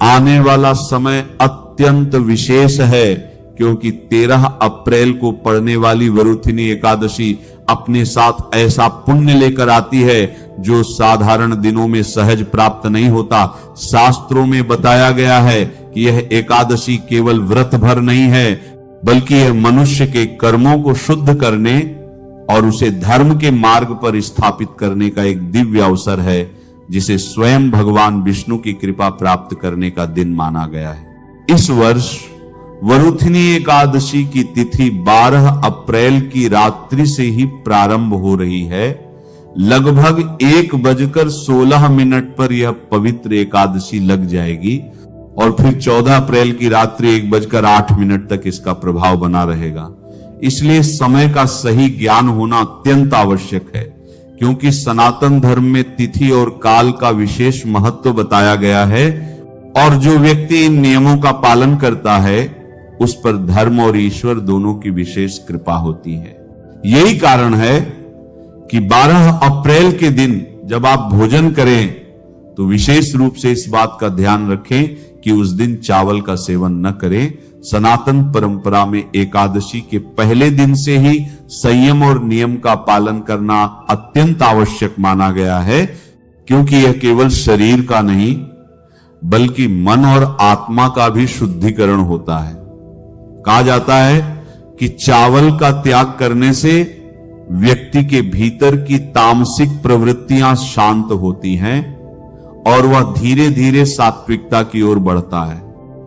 आने वाला समय अत्यंत विशेष है, क्योंकि 13 अप्रैल को पड़ने वाली वरुथिनी एकादशी अपने साथ ऐसा पुण्य लेकर आती है जो साधारण दिनों में सहज प्राप्त नहीं होता। शास्त्रों में बताया गया है कि यह एकादशी केवल व्रत भर नहीं है, बल्कि यह मनुष्य के कर्मों को शुद्ध करने और उसे धर्म के मार्ग पर स्थापित करने का एक दिव्य अवसर है, जिसे स्वयं भगवान विष्णु की कृपा प्राप्त करने का दिन माना गया है। इस वर्ष वरुथिनी एकादशी की तिथि 12 अप्रैल की रात्रि से ही प्रारंभ हो रही है। लगभग 1:16 पर यह पवित्र एकादशी लग जाएगी और फिर 14 अप्रैल की रात्रि 1:08 तक इसका प्रभाव बना रहेगा। इसलिए समय का सही ज्ञान होना अत्यंत आवश्यक है, क्योंकि सनातन धर्म में तिथि और काल का विशेष महत्व बताया गया है, और जो व्यक्ति इन नियमों का पालन करता है उस पर धर्म और ईश्वर दोनों की विशेष कृपा होती है। यही कारण है कि 12 अप्रैल के दिन जब आप भोजन करें तो विशेष रूप से इस बात का ध्यान रखें कि उस दिन चावल का सेवन न करें। सनातन परंपरा में एकादशी के पहले दिन से ही संयम और नियम का पालन करना अत्यंत आवश्यक माना गया है, क्योंकि यह केवल शरीर का नहीं बल्कि मन और आत्मा का भी शुद्धिकरण होता है। कहा जाता है कि चावल का त्याग करने से व्यक्ति के भीतर की तामसिक प्रवृत्तियां शांत होती हैं और वह धीरे धीरे सात्विकता की ओर बढ़ता है।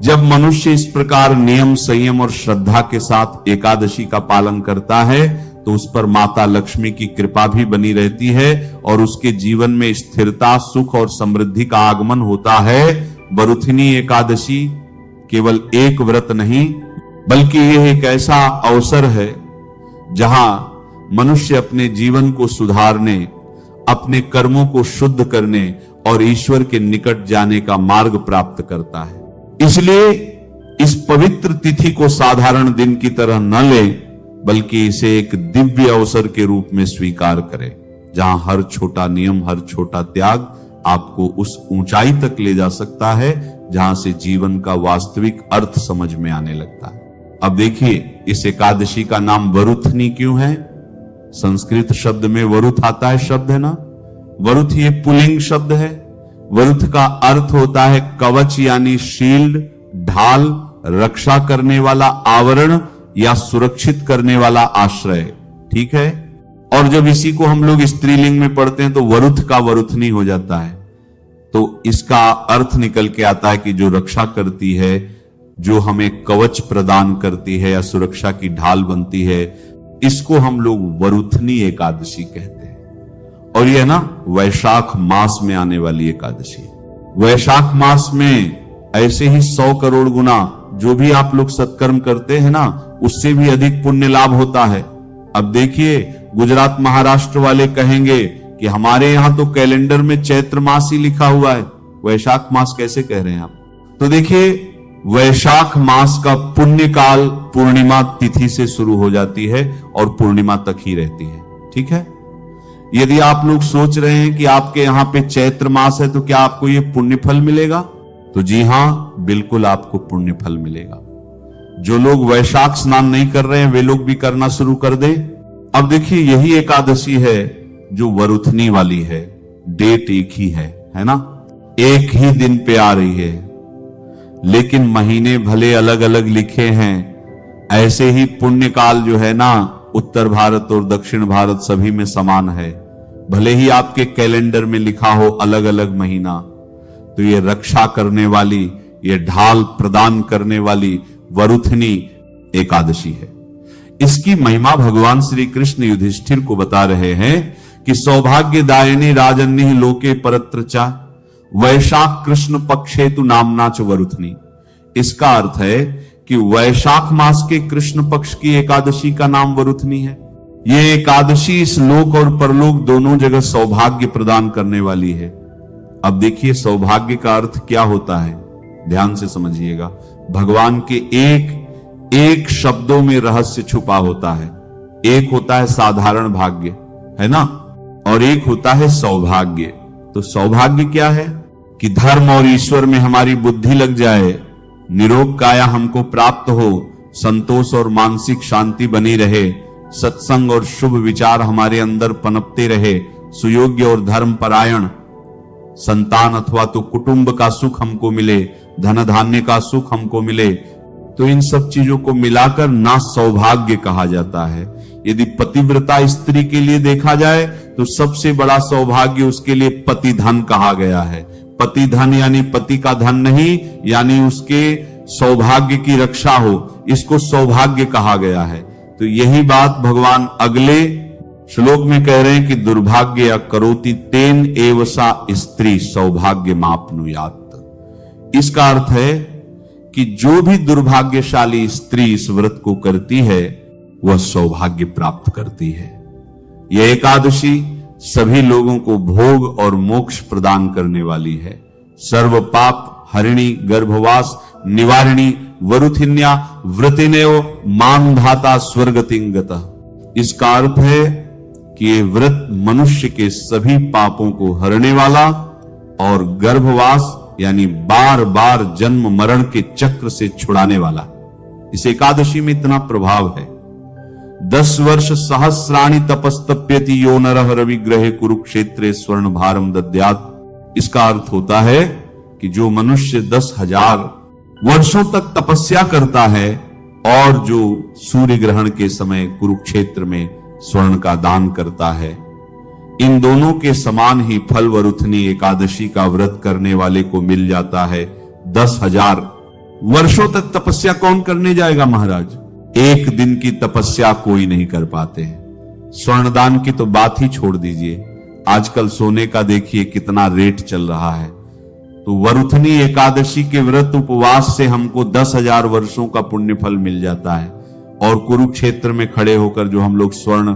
जब मनुष्य इस प्रकार नियम, संयम और श्रद्धा के साथ एकादशी का पालन करता है तो उस पर माता लक्ष्मी की कृपा भी बनी रहती है और उसके जीवन में स्थिरता, सुख और समृद्धि का आगमन होता है। वरुथिनी एकादशी केवल एक व्रत नहीं बल्कि यह एक ऐसा अवसर है जहां मनुष्य अपने जीवन को सुधारने, अपने कर्मों को शुद्ध करने और ईश्वर के निकट जाने का मार्ग प्राप्त करता है। इसलिए इस पवित्र तिथि को साधारण दिन की तरह न लें, बल्कि इसे एक दिव्य अवसर के रूप में स्वीकार करें, जहां हर छोटा नियम, हर छोटा त्याग आपको उस ऊंचाई तक ले जा सकता है जहां से जीवन का वास्तविक अर्थ समझ में आने लगता है। अब देखिए, इस एकादशी का नाम वरुथनी क्यों है? संस्कृत शब्द में वरुथ आता है, शब्द है ना। वरुथ ये पुल्लिंग शब्द है। वरुथ का अर्थ होता है कवच यानी शील्ड, ढाल, रक्षा करने वाला आवरण या सुरक्षित करने वाला आश्रय। ठीक है। और जब इसी को हम लोग स्त्रीलिंग में पढ़ते हैं तो वरुथ का वरुथनी हो जाता है। तो इसका अर्थ निकल के आता है कि जो रक्षा करती है, जो हमें कवच प्रदान करती है या सुरक्षा की ढाल बनती है, इसको हम लोग वरुथनी एकादशी कहते हैं। और यह ना वैशाख मास में आने वाली एकादशी। वैशाख मास में ऐसे ही 100 करोड़ गुना जो भी आप लोग सत्कर्म करते हैं ना, उससे भी अधिक पुण्य लाभ होता है। अब देखिए, गुजरात महाराष्ट्र वाले कहेंगे कि हमारे यहां तो कैलेंडर में चैत्र मास ही लिखा हुआ है, वैशाख मास कैसे कह रहे हैं आप? तो देखिए, वैशाख मास का पुण्य काल पूर्णिमा तिथि से शुरू हो जाती है और पूर्णिमा तक ही रहती है। ठीक है। यदि आप लोग सोच रहे हैं कि आपके यहां पे चैत्र मास है तो क्या आपको ये पुण्य फल मिलेगा? तो जी हां, बिल्कुल आपको पुण्य फल मिलेगा। जो लोग वैशाख स्नान नहीं कर रहे हैं वे लोग भी करना शुरू कर दें। अब देखिए, यही एकादशी है जो वरुथनी वाली है। डेट एक ही है ना, एक ही दिन पे आ रही है, लेकिन महीने भले अलग अलग लिखे हैं। ऐसे ही पुण्य काल जो है ना, उत्तर भारत और दक्षिण भारत सभी में समान है। भले ही आपके कैलेंडर में लिखा हो अलग अलग महीना, तो ये रक्षा करने वाली, ये ढाल प्रदान करने वाली वरुथनी एकादशी है। इसकी महिमा भगवान श्री कृष्ण युधिष्ठिर को बता रहे हैं कि सौभाग्यदायिनी राजन्नी लोके परत्रचा वैशाख कृष्ण पक्षेतु नामना च वरुथनी। इसका अर्थ है कि वैशाख मास के कृष्ण पक्ष की एकादशी का नाम वरुथनी है। यह एकादशी इस लोक और परलोक दोनों जगह सौभाग्य प्रदान करने वाली है। अब देखिए, सौभाग्य का अर्थ क्या होता है, ध्यान से समझिएगा। भगवान के एक शब्दों में रहस्य छुपा होता है। एक होता है साधारण भाग्य, है ना, और एक होता है सौभाग्य। तो सौभाग्य क्या है? कि धर्म और ईश्वर में हमारी बुद्धि लग जाए, निरोग काया हमको प्राप्त हो, संतोष और मानसिक शांति बनी रहे, सत्संग और शुभ विचार हमारे अंदर पनपते रहे, सुयोग्य और धर्म परायण संतान अथवा तो कुटुंब का सुख हमको मिले, धन धान्य का सुख हमको मिले, तो इन सब चीजों को मिलाकर ना सौभाग्य कहा जाता है। यदि पतिव्रता स्त्री के लिए देखा जाए तो सबसे बड़ा सौभाग्य उसके लिए पति धन कहा गया है। पति धन यानी पति का धन नहीं, यानी उसके सौभाग्य की रक्षा हो, इसको सौभाग्य कहा गया है। तो यही बात भगवान अगले श्लोक में कह रहे हैं कि दुर्भाग्य या करोति तेन एव सा स्त्री सौभाग्य मापनुयात। इसका अर्थ है कि जो भी दुर्भाग्यशाली स्त्री इस व्रत को करती है वह सौभाग्य प्राप्त करती है। यह एकादशी सभी लोगों को भोग और मोक्ष प्रदान करने वाली है। सर्व पाप हरिणी गर्भवास निवारिणी वरुथिन्या व्रतिनेव मानधाता स्वर्गतिंगतः। इसका अर्थ है कि ये व्रत मनुष्य के सभी पापों को हरने वाला और गर्भवास यानी बार बार जन्म मरण के चक्र से छुड़ाने वाला। इस एकादशी में इतना प्रभाव है। 10 वर्ष सहस्राणि तपस्तप्यति यो नरः रविग्रहे कुरुक्षेत्रे स्वर्ण भारम दद्यात्। इसका अर्थ होता है कि जो मनुष्य 10,000 वर्षों तक तपस्या करता है और जो सूर्य ग्रहण के समय कुरुक्षेत्र में स्वर्ण का दान करता है, इन दोनों के समान ही फल वरुथनी एकादशी का व्रत करने वाले को मिल जाता है। 10,000 वर्षों तक तपस्या कौन करने जाएगा महाराज? एक दिन की तपस्या कोई नहीं कर पाते हैं। स्वर्णदान की तो बात ही छोड़ दीजिए, आजकल सोने का देखिए कितना रेट चल रहा है। तो वरुथनी एकादशी के व्रत उपवास से हमको 10,000 वर्षों का पुण्य फल मिल जाता है। और कुरुक्षेत्र में खड़े होकर जो हम लोग स्वर्ण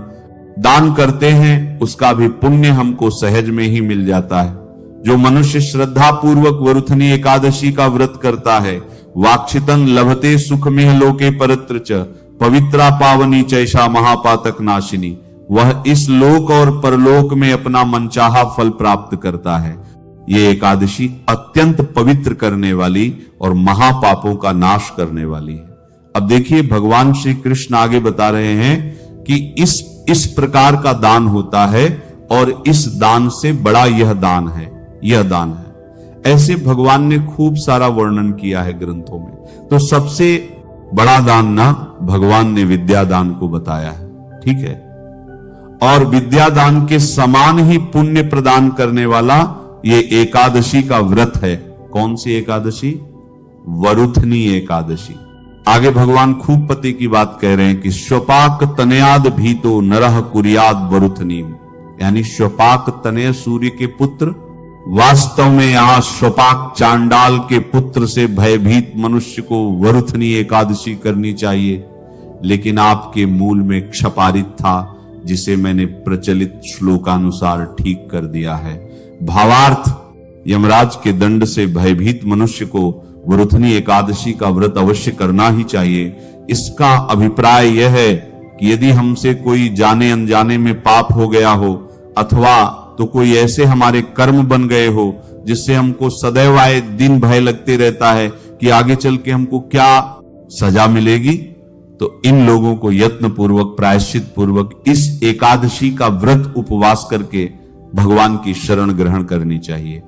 दान करते हैं उसका भी पुण्य हमको सहज में ही मिल जाता है। जो मनुष्य श्रद्धा पूर्वक वरुथनी एकादशी का व्रत करता है, वाक्षितन लभते सुख में लोके परत्र च पवित्रा पावनी चैषा महापातक नाशिनी, वह इस लोक और परलोक में अपना मनचाहा फल प्राप्त करता है। ये एकादशी अत्यंत पवित्र करने वाली और महापापों का नाश करने वाली है। अब देखिए भगवान श्री कृष्ण आगे बता रहे हैं कि इस प्रकार का दान होता है और इस दान से बड़ा यह दान है, यह दान है। ऐसे भगवान ने खूब सारा वर्णन किया है ग्रंथों में। तो सबसे बड़ा दान ना भगवान ने विद्या दान को बताया है, ठीक है। और विद्या दान के समान ही पुण्य प्रदान करने वाला ये एकादशी का व्रत है। कौन सी एकादशी? वरुथनी एकादशी। आगे भगवान खूब पति की बात कह रहे हैं कि श्वपाक तनयाद भीतो नरह कुरियाद वरुथनीम, यानी श्वपाक तनय सूर्य के पुत्र। वास्तव में यहां श्वपाक चांडाल के पुत्र से भयभीत मनुष्य को वरुथनी एकादशी करनी चाहिए, लेकिन आपके मूल में क्षपारित था, जिसे मैंने प्रचलित श्लोकानुसार ठीक कर दिया है। भावार्थ, यमराज के दंड से भयभीत मनुष्य को वरुथनी एकादशी का व्रत अवश्य करना ही चाहिए। इसका अभिप्राय यह है कि यदि हमसे कोई जाने अनजाने में पाप हो गया हो, अथवा तो कोई ऐसे हमारे कर्म बन गए हो जिससे हमको सदैव आए दिन भय लगते रहता है कि आगे चल के हमको क्या सजा मिलेगी, तो इन लोगों को यत्न पूर्वक प्रायश्चित पूर्वक इस एकादशी का व्रत उपवास करके भगवान की शरण ग्रहण करनी चाहिए।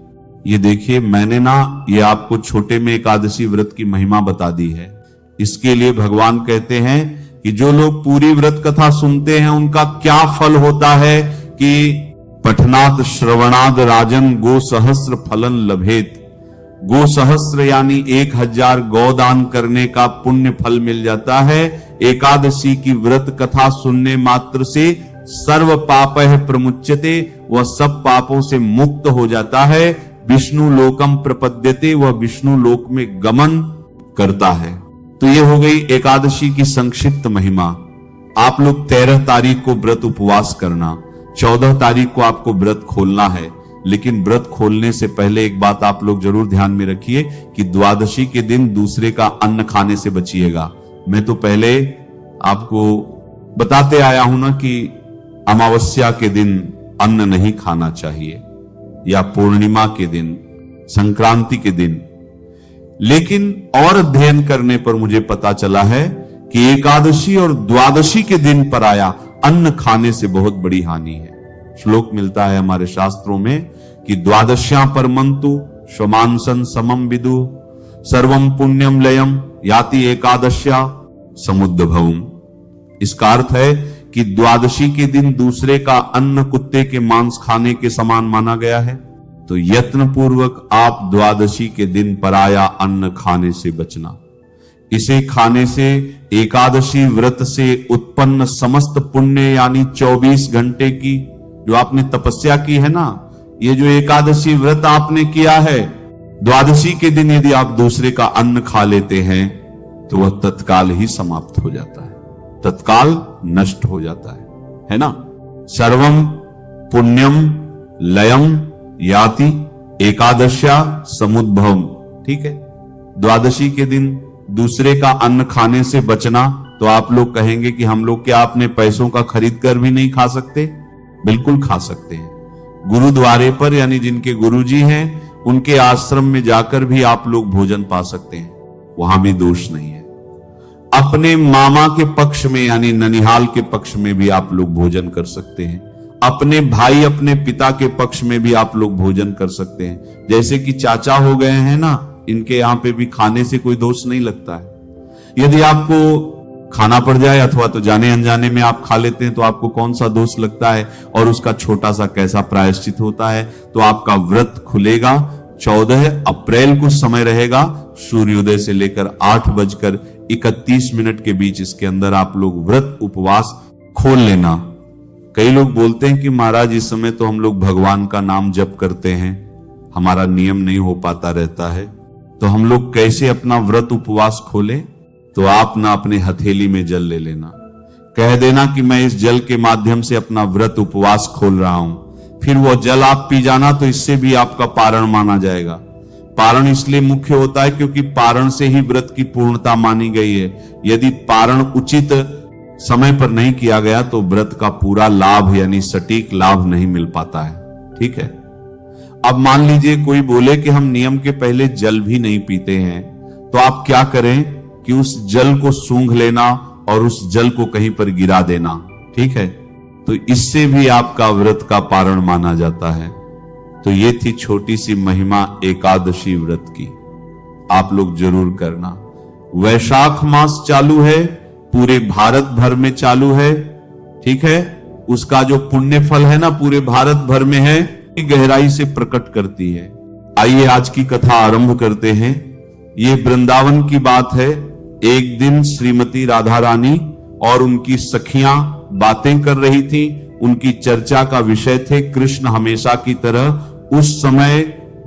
ये देखिए मैंने ना ये आपको छोटे में एकादशी व्रत की महिमा बता दी है। इसके लिए भगवान कहते हैं कि जो लोग पूरी व्रत कथा सुनते हैं उनका क्या फल होता है कि पठनात् श्रवणाद राजन गो सहस्र फलन लभेत। गो सहस्र यानी 1000 गौदान करने का पुण्य फल मिल जाता है। एकादशी की व्रत कथा सुनने मात्र से सर्व पापः प्रमुच्यते, वह सब पापों से मुक्त हो जाता है। विष्णु लोकम प्रपद्यते, वह विष्णु लोक में गमन करता है। तो ये हो गई एकादशी की संक्षिप्त महिमा। आप लोग 13 तारीख को व्रत उपवास करना, 14 तारीख को आपको व्रत खोलना है। लेकिन व्रत खोलने से पहले एक बात आप लोग जरूर ध्यान में रखिए कि द्वादशी के दिन दूसरे का अन्न खाने से बचिएगा। मैं तो पहले आपको बताते आया हूं ना कि अमावस्या के दिन अन्न नहीं खाना चाहिए, या पूर्णिमा के दिन संक्रांति के दिन। लेकिन और अध्ययन करने पर मुझे पता चला है कि एकादशी और द्वादशी के दिन पराया अन्न खाने से बहुत बड़ी हानि है। श्लोक मिलता है हमारे शास्त्रों में कि द्वादश्यां परमंतु श्वमांसन समम विदु सर्वम पुण्यम लयम याति एकादश्या समुद्भवम। इसका अर्थ है कि द्वादशी के दिन दूसरे का अन्न कुत्ते के मांस खाने के समान माना गया है। तो यत्न पूर्वक आप द्वादशी के दिन पराया अन्न खाने से बचना। इसे खाने से एकादशी व्रत से उत्पन्न समस्त पुण्य यानी 24 घंटे की जो आपने तपस्या की है ना, ये जो एकादशी व्रत आपने किया है, द्वादशी के दिन यदि आप दूसरे का अन्न खा लेते हैं तो वह तत्काल ही समाप्त हो जाता है, तत्काल नष्ट हो जाता है ना। सर्वम पुण्यम लयम याति एकादश्या समुद्भवम। ठीक है, द्वादशी के दिन दूसरे का अन्न खाने से बचना। तो आप लोग कहेंगे कि हम लोग क्या अपने पैसों का खरीद कर भी नहीं खा सकते? बिल्कुल खा सकते हैं। गुरुद्वारे पर यानी जिनके गुरुजी हैं उनके आश्रम में जाकर भी आप लोग भोजन पा सकते हैं, वहां भी दोष नहीं है। अपने मामा के पक्ष में यानी ननिहाल के पक्ष में भी आप लोग भोजन कर सकते हैं। अपने भाई अपने पिता के पक्ष में भी आप लोग भोजन कर सकते हैं। जैसे कि चाचा हो गए हैं ना, इनके यहां पे भी खाने से कोई दोष नहीं लगता है। यदि आपको खाना पड़ जाए अथवा तो जाने अनजाने में आप खा लेते हैं तो आपको कौन सा दोष लगता है और उसका छोटा सा कैसा प्रायश्चित होता है। तो आपका व्रत खुलेगा 14 अप्रैल को समय रहेगा, सूर्योदय से लेकर 8:31 के बीच इसके अंदर आप लोग व्रत उपवास खोल लेना। कई लोग बोलते हैं कि महाराज इस समय तो हम लोग भगवान का नाम जप करते हैं, हमारा नियम नहीं हो पाता रहता है, तो हम लोग कैसे अपना व्रत उपवास खोलें? तो आप ना अपने हथेली में जल ले लेना, कह देना कि मैं इस जल के माध्यम से अपना व्रत उपवास खोल रहा हूं। फिर वो जल आप पी जाना, तो इससे भी आपका पारण माना जाएगा। पारण इसलिए मुख्य होता है क्योंकि पारण से ही व्रत की पूर्णता मानी गई है। यदि पारण उचित समय पर नहीं किया गया तो व्रत का पूरा लाभ यानी सटीक लाभ नहीं मिल पाता है। ठीक है, अब मान लीजिए कोई बोले कि हम नियम के पहले जल भी नहीं पीते हैं, तो आप क्या करें कि उस जल को सूंघ लेना और उस जल को कहीं पर गिरा देना। ठीक है, तो इससे भी आपका व्रत का पारण माना जाता है। तो ये थी छोटी सी महिमा एकादशी व्रत की, आप लोग जरूर करना। वैशाख मास चालू है, पूरे भारत भर में चालू है। ठीक है, उसका जो पुण्य फल है ना पूरे भारत भर में है, गहराई से प्रकट करती है। आइए आज की कथा आरंभ करते हैं। ये वृंदावन की बात है। एक दिन श्रीमती राधा रानी और उनकी सखियां बातें कर रही थी। उनकी चर्चा का विषय थे कृष्ण। हमेशा की तरह उस समय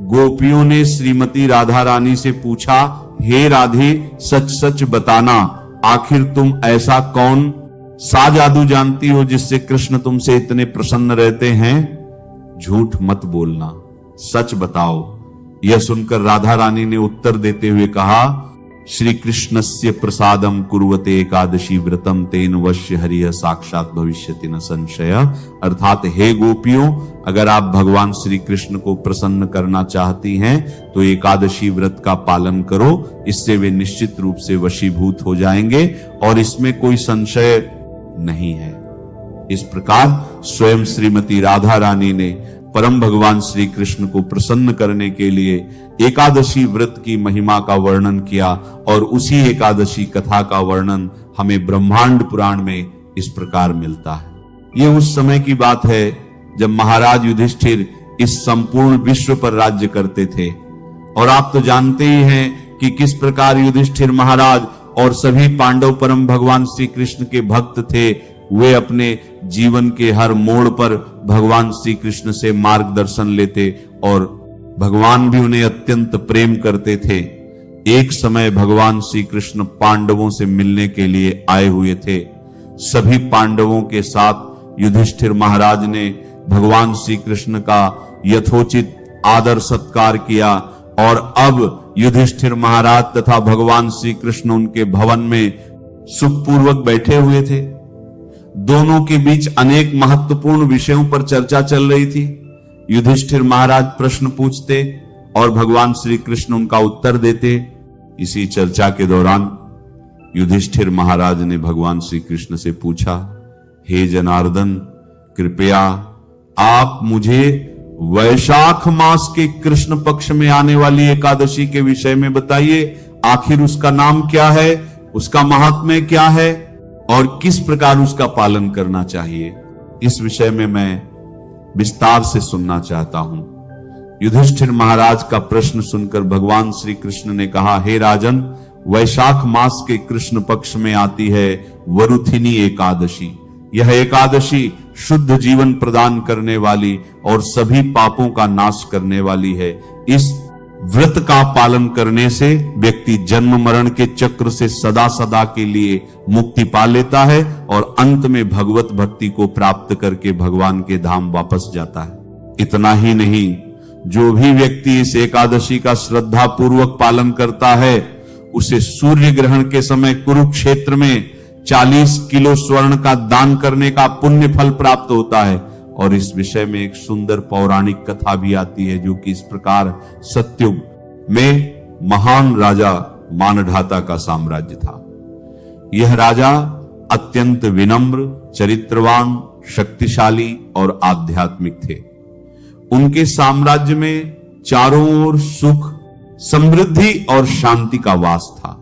गोपियों ने श्रीमती राधा रानी से पूछा, हे राधे सच सच बताना, आखिर तुम ऐसा कौन सा जादू जानती हो जिससे कृष्ण तुमसे इतने प्रसन्न रहते हैं? झूठ मत बोलना, सच बताओ। यह सुनकर राधा रानी ने उत्तर देते हुए कहा, श्री कृष्णस्य प्रसादम कुर्वते एकादशी व्रतम तेन वश्य हरिः साक्षात भविष्यति न संशय। अर्थात हे गोपियों, अगर आप भगवान श्री कृष्ण को प्रसन्न करना चाहती हैं तो एकादशी व्रत का पालन करो, इससे वे निश्चित रूप से वशीभूत हो जाएंगे और इसमें कोई संशय नहीं है। इस प्रकार स्वयं श्रीमती राधा रानी ने परम भगवान श्री कृष्ण को प्रसन्न करने के लिए एकादशी व्रत की महिमा का वर्णन किया और उसी एकादशी कथा का वर्णन हमें ब्रह्मांड पुराण में इस प्रकार मिलता है। ये उस समय की बात है जब महाराज युधिष्ठिर इस संपूर्ण विश्व पर राज्य करते थे। और आप तो जानते ही हैं कि किस प्रकार युधिष्ठिर महाराज और सभी पांडव परम भगवान श्री कृष्ण के भक्त थे। वे अपने जीवन के हर मोड़ पर भगवान श्री कृष्ण से मार्गदर्शन लेते और भगवान भी उन्हें अत्यंत प्रेम करते थे। एक समय भगवान श्री कृष्ण पांडवों से मिलने के लिए आए हुए थे। सभी पांडवों के साथ युधिष्ठिर महाराज ने भगवान श्री कृष्ण का यथोचित आदर सत्कार किया और अब युधिष्ठिर महाराज तथा भगवान श्री कृष्ण उनके भवन में सुखपूर्वक बैठे हुए थे। दोनों के बीच अनेक महत्वपूर्ण विषयों पर चर्चा चल रही थी। युधिष्ठिर महाराज प्रश्न पूछते और भगवान श्री कृष्ण उनका उत्तर देते। इसी चर्चा के दौरान युधिष्ठिर महाराज ने भगवान श्री कृष्ण से पूछा, हे जनार्दन, कृपया आप मुझे वैशाख मास के कृष्ण पक्ष में आने वाली एकादशी के विषय में बताइए। आखिर उसका नाम क्या है, उसका महात्म्य क्या है और किस प्रकार उसका पालन करना चाहिए। इस विषय में मैं विस्तार से सुनना चाहता हूं। युधिष्ठिर महाराज का प्रश्न सुनकर भगवान श्री कृष्ण ने कहा, हे राजन, वैशाख मास के कृष्ण पक्ष में आती है वरुथिनी एकादशी। यह एकादशी शुद्ध जीवन प्रदान करने वाली और सभी पापों का नाश करने वाली है। इस व्रत का पालन करने से व्यक्ति जन्म मरण के चक्र से सदा सदा के लिए मुक्ति पा लेता है और अंत में भगवत भक्ति को प्राप्त करके भगवान के धाम वापस जाता है। इतना ही नहीं, जो भी व्यक्ति इस एकादशी का श्रद्धा पूर्वक पालन करता है, उसे सूर्य ग्रहण के समय कुरुक्षेत्र में 40 किलो स्वर्ण का दान करने का पुण्य फल प्राप्त होता है। और इस विषय में एक सुंदर पौराणिक कथा भी आती है, जो कि इस प्रकार सतयुग में महान राजा मानधाता का साम्राज्य था। यह राजा अत्यंत विनम्र, चरित्रवान, शक्तिशाली और आध्यात्मिक थे। उनके साम्राज्य में चारों ओर सुख, समृद्धि और शांति का वास था।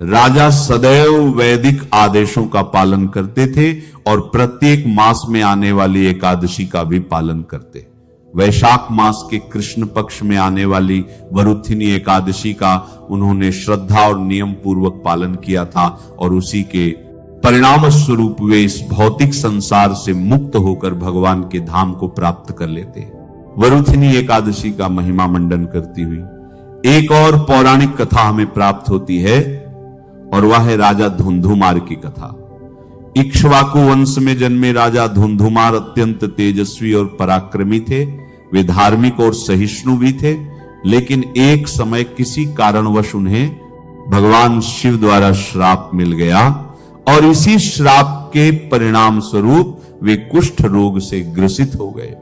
राजा सदैव वैदिक आदेशों का पालन करते थे और प्रत्येक मास में आने वाली एकादशी का भी पालन करते। वैशाख मास के कृष्ण पक्ष में आने वाली वरुथिनी एकादशी का उन्होंने श्रद्धा और नियम पूर्वक पालन किया था और उसी के परिणाम स्वरूप वे इस भौतिक संसार से मुक्त होकर भगवान के धाम को प्राप्त कर लेते। वरुथिनी एकादशी का महिमा मंडन करती हुई एक और पौराणिक कथा हमें प्राप्त होती है और वह है राजा धुंधुमार की कथा। इक्ष्वाकु वंश में जन्मे राजा धुंधुमार अत्यंत तेजस्वी और पराक्रमी थे। वे धार्मिक और सहिष्णु भी थे, लेकिन एक समय किसी कारणवश उन्हें भगवान शिव द्वारा श्राप मिल गया और इसी श्राप के परिणाम स्वरूप वे कुष्ठ रोग से ग्रसित हो गए।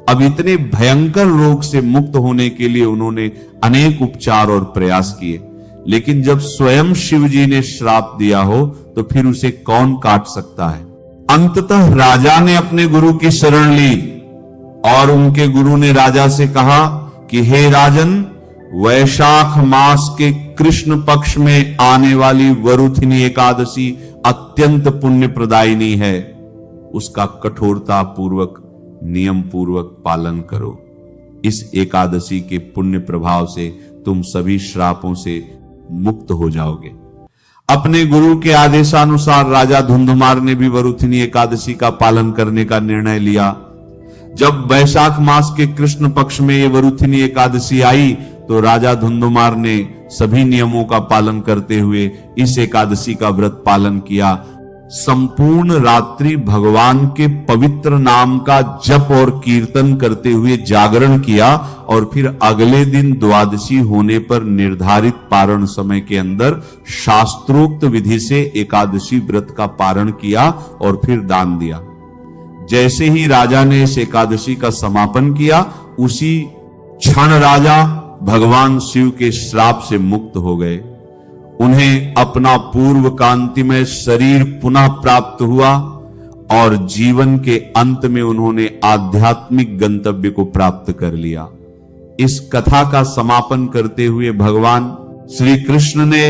अब इतने भयंकर रोग से मुक्त होने के लिए उन्होंने अनेक उपचार और प्रयास किए, लेकिन जब स्वयं शिव जी ने श्राप दिया हो तो फिर उसे कौन काट सकता है। अंततः राजा ने अपने गुरु की शरण ली और उनके गुरु ने राजा से कहा कि हे राजन, वैशाख मास के कृष्ण पक्ष में आने वाली वरुथिनी एकादशी अत्यंत पुण्य प्रदायिनी है। उसका कठोरता पूर्वक, नियम पूर्वक पालन करो। इस एकादशी के पुण्य प्रभाव से तुम सभी श्रापों से मुक्त हो जाओगे। अपने गुरु के आदेशानुसार राजा धुंधुमार ने भी वरुथिनी एकादशी का पालन करने का निर्णय लिया। जब वैशाख मास के कृष्ण पक्ष में ये वरुथिनी एकादशी आई तो राजा धुंधुमार ने सभी नियमों का पालन करते हुए इस एकादशी का व्रत पालन किया। संपूर्ण रात्रि भगवान के पवित्र नाम का जप और कीर्तन करते हुए जागरण किया और फिर अगले दिन द्वादशी होने पर निर्धारित पारण समय के अंदर शास्त्रोक्त विधि से एकादशी व्रत का पारण किया और फिर दान दिया। जैसे ही राजा ने इस एकादशी का समापन किया, उसी क्षण राजा भगवान शिव के श्राप से मुक्त हो गए। उन्हें अपना पूर्व कांतिमय शरीर पुनः प्राप्त हुआ और जीवन के अंत में उन्होंने आध्यात्मिक गंतव्य को प्राप्त कर लिया। इस कथा का समापन करते हुए भगवान श्री कृष्ण ने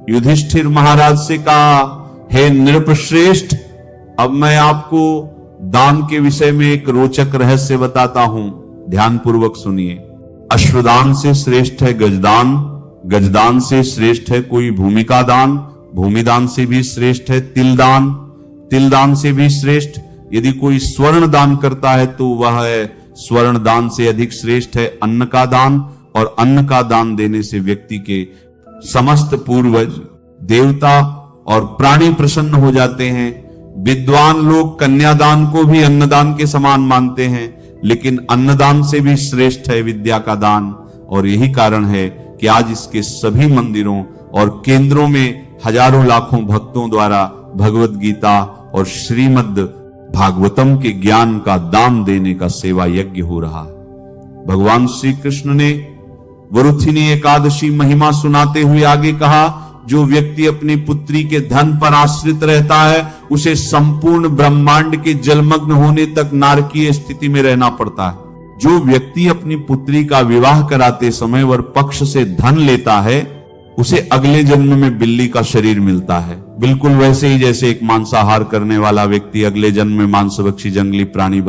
युधिष्ठिर महाराज से कहा, हे नृपश्रेष्ठ, अब मैं आपको दान के विषय में एक रोचक रहस्य बताता हूं, ध्यान पूर्वक सुनिए। अश्वदान से श्रेष्ठ है गजदान, गजदान से श्रेष्ठ है कोई भूमिका दान, भूमिदान से भी श्रेष्ठ है तिलदान, तिलदान से भी श्रेष्ठ यदि कोई स्वर्ण दान करता है तो वह है स्वर्ण दान से अधिक श्रेष्ठ है अन्न का दान, और अन्न का दान देने से व्यक्ति के समस्त पूर्वज, देवता और प्राणी प्रसन्न हो जाते हैं। विद्वान लोग कन्यादान को भी अन्नदान के समान मानते हैं, लेकिन अन्नदान से भी श्रेष्ठ है विद्या का दान। और यही कारण है कि आज इसके सभी मंदिरों और केंद्रों में हजारों लाखों भक्तों द्वारा भगवत गीता और श्रीमद् भागवतम के ज्ञान का दान देने का सेवा यज्ञ हो रहा है। भगवान श्री कृष्ण ने वरुथिनी एकादशी महिमा सुनाते हुए आगे कहा, जो व्यक्ति अपनी पुत्री के धन पर आश्रित रहता है उसे संपूर्ण ब्रह्मांड के जलमग्न होने तक नारकीय स्थिति में रहना पड़ता है। जो व्यक्ति अपनी पुत्री का विवाह कराते समय वर पक्ष से धन लेता है उसे अगले जन्म में बिल्ली का शरीर मिलता है। बिल्कुल वैसे ही जैसे एक मांसाहार करने वाला व्यक्ति अगले जन्म में मांसभक्षी जंगली प्राणी